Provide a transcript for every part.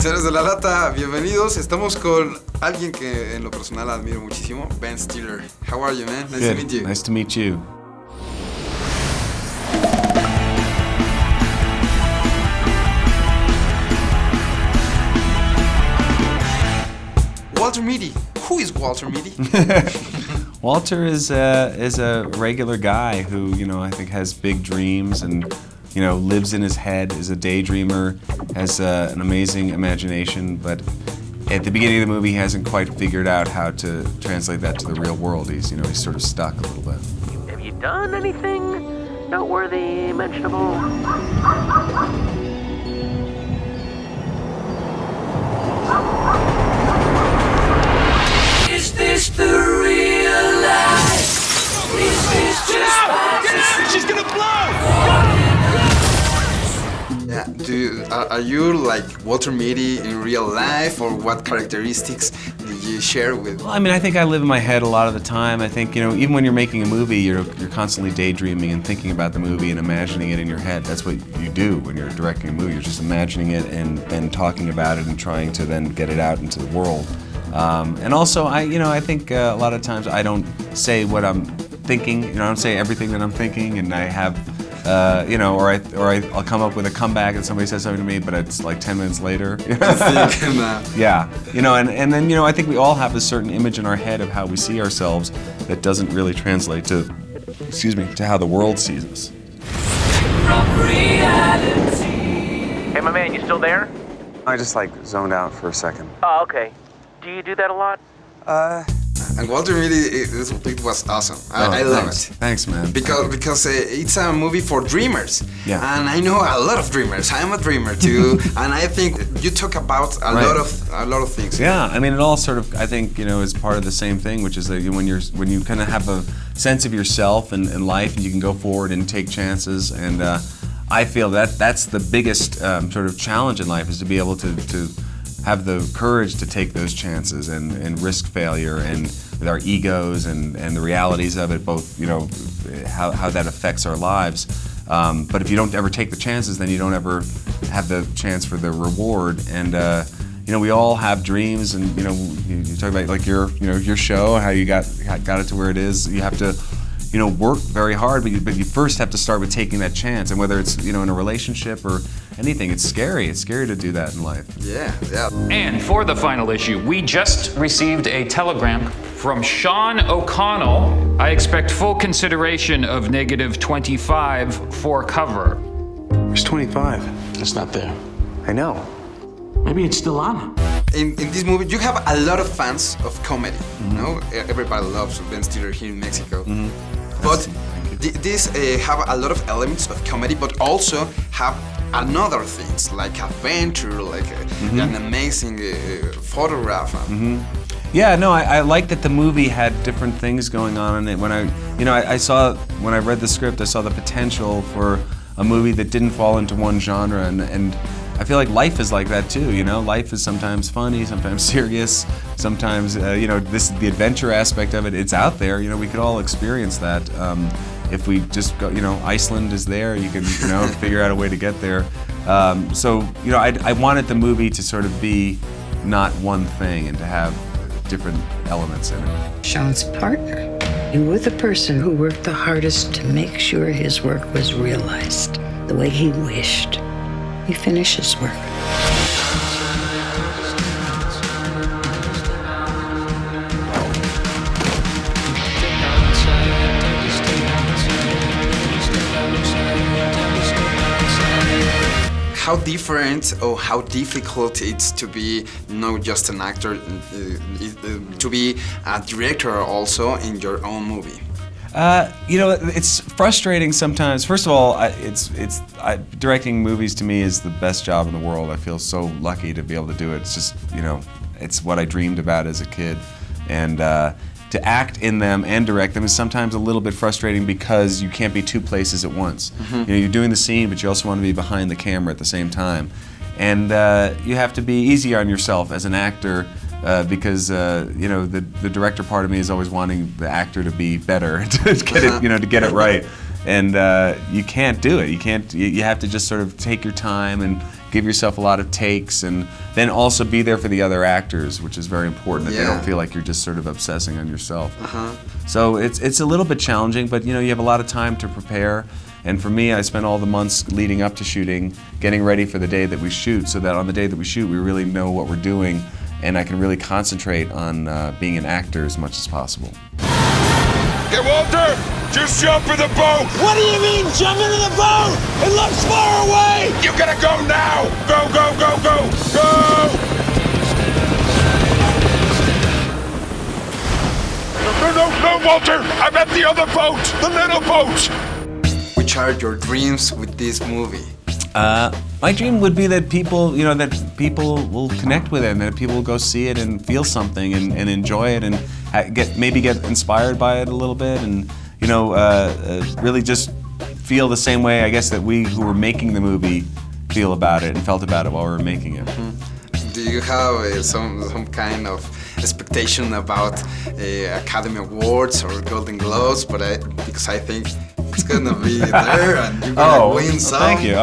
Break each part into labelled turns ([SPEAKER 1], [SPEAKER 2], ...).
[SPEAKER 1] Seres de la Lata, bienvenidos. Estamos con alguien que en lo personal admiro muchísimo, Ben Stiller. How are you, man? Nice to meet you.
[SPEAKER 2] Nice to meet you.
[SPEAKER 1] Walter Mitty. Who is Walter Mitty?
[SPEAKER 2] Walter is a regular guy who, I think has big dreams and, lives in his head, is a daydreamer, has an amazing imagination, but at the beginning of the movie he hasn't quite figured out how to translate that to the real world. He's sort of stuck a little bit.
[SPEAKER 3] Have you done anything noteworthy, mentionable?
[SPEAKER 4] Is this the real life? Is this just fantasy?
[SPEAKER 5] She's gonna blow!
[SPEAKER 1] Yeah, are you like Walter Mitty in real life, or what characteristics do you share with?
[SPEAKER 2] Well, I think I live in my head a lot of the time. I think, even when you're making a movie, you're constantly daydreaming and thinking about the movie and imagining it in your head. That's what you do when you're directing a movie. You're just imagining it and then talking about it and trying to then get it out into the world. And also, I think a lot of times I don't say what I'm thinking. I don't say everything that I'm thinking, and I have, I'll come up with a comeback and somebody says something to me, but it's like 10 minutes later. Yeah, and then I think we all have a certain image in our head of how we see ourselves that doesn't really translate to how the world sees us.
[SPEAKER 4] From reality.
[SPEAKER 3] Hey, my man, you still there?
[SPEAKER 2] I just zoned out for a second.
[SPEAKER 3] Oh, okay. Do you do that a lot?
[SPEAKER 1] And Walter Mitty, it was awesome. I love it.
[SPEAKER 2] Thanks, man.
[SPEAKER 1] Because it's a movie for dreamers.
[SPEAKER 2] Yeah.
[SPEAKER 1] And I know a lot of dreamers. I'm a dreamer too. And I think you talk about a lot of things.
[SPEAKER 2] Yeah, it all sort of, I think, is part of the same thing, which is that when you kind of have a sense of yourself and life, and you can go forward and take chances. And I feel that's the biggest sort of challenge in life, is to be able to have the courage to take those chances and risk failure, and with our egos and the realities of it, both, how that affects our lives. But if you don't ever take the chances, then you don't ever have the chance for the reward. And we all have dreams, and you talk about like your show, how you got it to where it is. You have to work very hard, but you first have to start with taking that chance. And whether it's in a relationship or anything, it's scary. It's scary to do that in life.
[SPEAKER 1] Yeah.
[SPEAKER 5] And for the final issue, we just received a telegram from Sean O'Connell. I expect full consideration of -25 for cover.
[SPEAKER 2] There's 25.
[SPEAKER 6] It's not there.
[SPEAKER 2] I know.
[SPEAKER 6] Maybe it's still on.
[SPEAKER 1] In this movie, you have a lot of fans of comedy. Everybody loves Ben Stiller here in Mexico. But these have a lot of elements of comedy, but also have another things like adventure, like an amazing photograph.
[SPEAKER 2] Yeah, no, I like that the movie had different things going on in it. When when I read the script, I saw the potential for a movie that didn't fall into one genre, and I feel like life is like that too. Life is sometimes funny, sometimes serious, sometimes the adventure aspect of it. It's out there. We could all experience that. If we just go, Iceland is there. You can, figure out a way to get there. I wanted the movie to sort of be not one thing, and to have different elements in it.
[SPEAKER 7] Sean's partner. You were the person who worked the hardest to make sure his work was realized the way he wished. We finish his work.
[SPEAKER 1] How different or how difficult it's to be not just an actor, to be a director also in your own movie?
[SPEAKER 2] It's frustrating sometimes. First of all, directing movies to me is the best job in the world. I feel so lucky to be able to do it. It's just, it's what I dreamed about as a kid. And to act in them and direct them is sometimes a little bit frustrating because you can't be two places at once. You're doing the scene, but you also want to be behind the camera at the same time. And you have to be easy on yourself as an actor, because the director part of me is always wanting the actor to be better, to get it, to get it right. And you can't do it. You have to just sort of take your time and give yourself a lot of takes, and then also be there for the other actors, which is very important, that they don't feel like you're just sort of obsessing on yourself. So it's a little bit challenging, but you have a lot of time to prepare. And for me, I spent all the months leading up to shooting, getting ready for the day that we shoot, so that on the day that we shoot, we really know what we're doing, and I can really concentrate on being an actor as much as possible.
[SPEAKER 8] Hey, Walter! Just jump in the boat!
[SPEAKER 9] What do you mean, jump into the boat? It looks far away!
[SPEAKER 8] You gotta go now! Go, go, go, go, go! No, Walter! I'm at the other boat! The little boat!
[SPEAKER 1] Which are your dreams with this movie?
[SPEAKER 2] My dream would be that people, that people will connect with it, and that people will go see it and feel something and enjoy it, and maybe get inspired by it a little bit, and really just feel the same way, I guess, that we who were making the movie feel about it and felt about it while we were making it.
[SPEAKER 1] Do you have some kind of expectation about Academy Awards or Golden Globes? Because I think it's gonna be there, and you're gonna win some.
[SPEAKER 2] Thank you.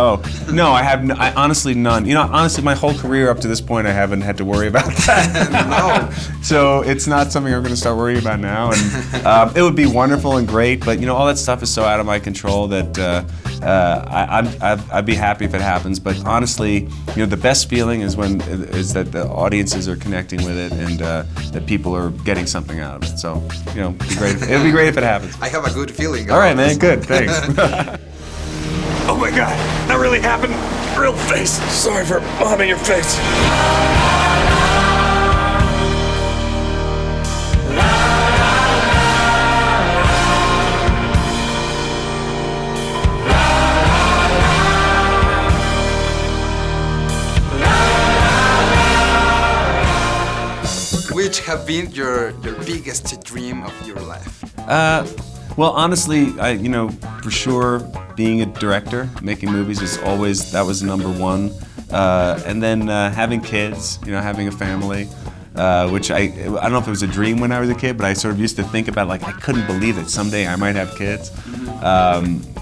[SPEAKER 2] No, I honestly none. Honestly, my whole career up to this point, I haven't had to worry about that.
[SPEAKER 1] No.
[SPEAKER 2] So it's not something I'm going to start worrying about now. And it would be wonderful and great, but all that stuff is so out of my control that I'd be happy if it happens. But honestly, the best feeling is that the audiences are connecting with it, and that people are getting something out of it. So it'd be great. It'd be great if it happens.
[SPEAKER 1] I have a good feeling.
[SPEAKER 2] All right, man. Good. Thanks.
[SPEAKER 8] Oh my God, that really happened? Real face. Sorry for bombing your face.
[SPEAKER 1] Which have been your biggest dream of your life?
[SPEAKER 2] Well, honestly, for sure, being a director, making movies that was number one. And then having kids, having a family, which I don't know if it was a dream when I was a kid, but I sort of used to think about, I couldn't believe that someday I might have kids.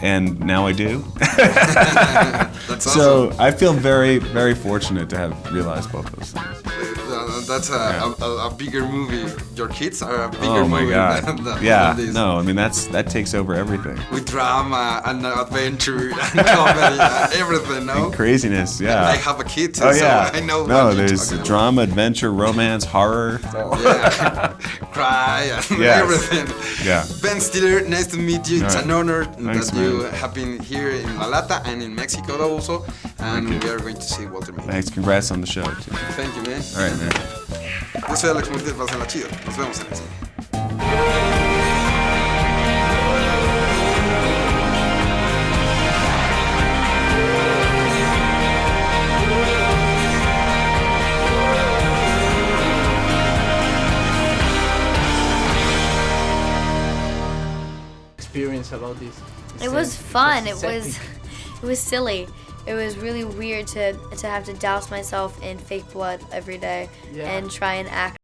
[SPEAKER 2] And now I do.
[SPEAKER 1] That's awesome.
[SPEAKER 2] So I feel very, very fortunate to have realized both those things.
[SPEAKER 1] That's a bigger movie. Your kids are a bigger
[SPEAKER 2] Oh my
[SPEAKER 1] movie
[SPEAKER 2] God!
[SPEAKER 1] than this.
[SPEAKER 2] No, I mean that takes over everything.
[SPEAKER 1] With drama and adventure and comedy and everything, no?
[SPEAKER 2] And craziness, yeah.
[SPEAKER 1] I have a kid too,
[SPEAKER 2] Oh yeah.
[SPEAKER 1] so I know.
[SPEAKER 2] No,
[SPEAKER 1] what you're
[SPEAKER 2] there's
[SPEAKER 1] talking
[SPEAKER 2] drama, adventure, romance, horror.
[SPEAKER 1] Yeah, cry and
[SPEAKER 2] Yes.
[SPEAKER 1] everything.
[SPEAKER 2] Yeah.
[SPEAKER 1] Ben Stiller, nice to meet you. It's
[SPEAKER 2] All right.
[SPEAKER 1] an honor
[SPEAKER 2] Thanks,
[SPEAKER 1] that you
[SPEAKER 2] man.
[SPEAKER 1] have been here in LATA and in Mexico also, and we are going to see Walter Mitty.
[SPEAKER 2] Thanks. Congrats on the show too.
[SPEAKER 1] Thank you, man.
[SPEAKER 2] All right, man.
[SPEAKER 1] Yo soy Alex Montiel, pásenla chido. Nos vemos en el cine.
[SPEAKER 10] Experience about this?
[SPEAKER 11] It was fun. It was silly. It was really weird to have to douse myself in fake blood every day and try and act